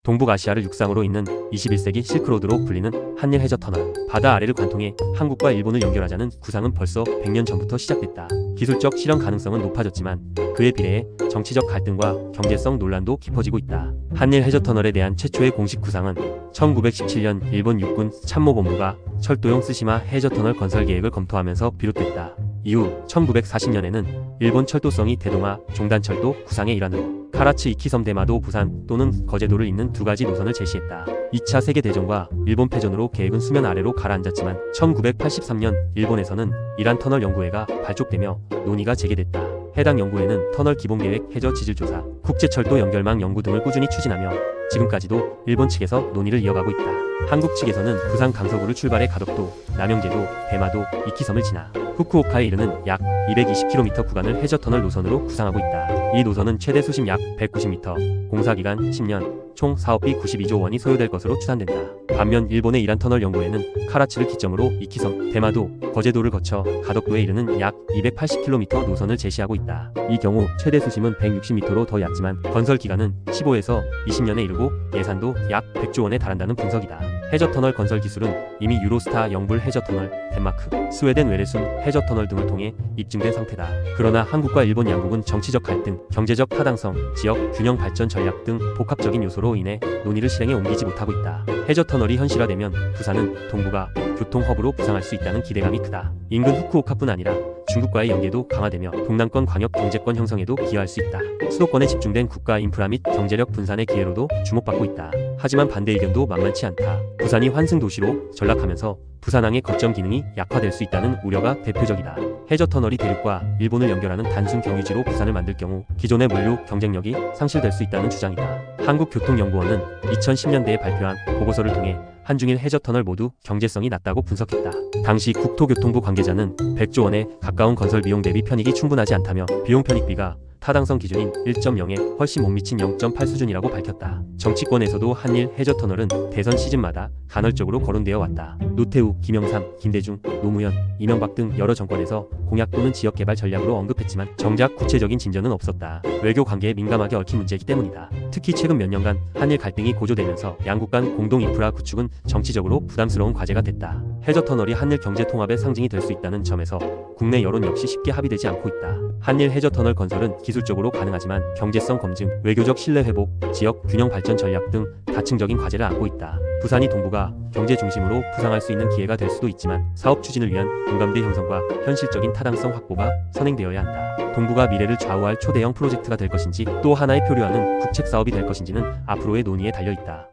동북아시아를 육상으로 잇는 21세기 실크로드로 불리는 한일 해저터널. 바다 아래를 관통해 한국과 일본을 연결하자는 구상은 벌써 100년 전부터 시작됐다. 기술적 실현 가능성은 높아졌지만 그에 비례해 정치적 갈등과 경제성 논란도 깊어지고 있다. 한일 해저터널에 대한 최초의 공식 구상은 1917년 일본 육군 참모본부가 철도용 쓰시마 해저터널 건설 계획을 검토하면서 비롯됐다. 이후 1940년에는 일본 철도성이 대동아 종단철도 구상의 일환으로 카라츠 이키섬 대마도 부산 또는 거제도를 잇는 두 가지 노선을 제시했다. 2차 세계대전과 일본 패전으로 계획은 수면 아래로 가라앉았지만 1983년 일본에서는 이란 터널 연구회가 발족되며 논의가 재개됐다. 해당 연구회는 터널 기본계획, 해저 지질조사, 국제철도 연결망 연구 등을 꾸준히 추진하며 지금까지도 일본 측에서 논의를 이어가고 있다. 한국 측에서는 부산 강서구를 출발해 가덕도, 남영제도, 대마도, 이키섬을 지나 후쿠오카에 이르는 약 220km 구간을 해저터널 노선으로 구상하고 있다. 이 노선은 최대 수심 약 190m, 공사기간 10년, 총 사업비 92조 원이 소요될 것으로 추산된다. 반면 일본의 이란 터널 연구회는 카라치를 기점으로 이키섬, 대마도, 거제도를 거쳐 가덕도에 이르는 약 280km 노선을 제시하고 있다. 이 경우 최대 수심은 160m로 더 얕지만 건설 기간은 15에서 20년에 이르고 예산도 약 100조 원에 달한다는 분석이다. 해저터널 건설 기술은 이미 유로스타 영불 해저터널, 덴마크, 스웨덴 웨레순 해저터널 등을 통해 입증된 상태다. 그러나 한국과 일본 양국은 정치적 갈등, 경제적 타당성, 지역 균형 발전 전략 등 복합적인 요소로 인해 논의를 실행에 옮기지 못하고 있다. 해저터널이 현실화되면 부산은 동북아 교통 허브로 부상할 수 있다는 기대감이 크다. 인근 후쿠오카뿐 아니라 중국과의 연계도 강화되며 동남권 광역 경제권 형성에도 기여할 수 있다. 수도권에 집중된 국가 인프라 및 경제력 분산의 기회로도 주목받고 있다. 하지만 반대 의견도 만만치 않다. 부산이 환승 도시로 전락하면서 부산항의 거점 기능이 약화될 수 있다는 우려가 대표적이다. 해저터널이 대륙과 일본을 연결하는 단순 경유지로 부산을 만들 경우 기존의 물류 경쟁력이 상실될 수 있다는 주장이다. 한국교통연구원은 2010년대에 발표한 보고서를 통해 한중일 해저터널 모두 경제성이 낮다고 분석했다. 당시 국토교통부 관계자는 100조 원에 가까운 건설 비용 대비 편익이 충분하지 않다며 비용 편익비가 타당성 기준인 1.0에 훨씬 못 미친 0.8 수준이라고 밝혔다. 정치권에서도 한일 해저터널은 대선 시즌마다 간헐적으로 거론되어 왔다. 노태우, 김영삼, 김대중, 노무현, 이명박 등 여러 정권에서 공약 또는 지역개발 전략으로 언급했지만 정작 구체적인 진전은 없었다. 외교 관계에 민감하게 얽힌 문제이기 때문이다. 특히 최근 몇 년간 한일 갈등이 고조되면서 양국 간 공동 인프라 구축은 정치적으로 부담스러운 과제가 됐다. 해저터널이 한일 경제 통합의 상징이 될 수 있다는 점에서 국내 여론 역시 쉽게 합의되지 않고 있다. 한일 해저터널 건설은 기술적으로 가능하지만 경제성 검증, 외교적 신뢰 회복, 지역 균형 발전 전략 등 다층적인 과제를 안고 있다. 부산이 동북아 경제 중심으로 부상할 수 있는 기회가 될 수도 있지만 사업 추진을 위한 공감대 형성과 현실적인 타당성 확보가 선행되어야 한다. 동북아 미래를 좌우할 초대형 프로젝트가 될 것인지 또 하나의 표류하는 국책 사업이 될 것인지는 앞으로의 논의에 달려 있다.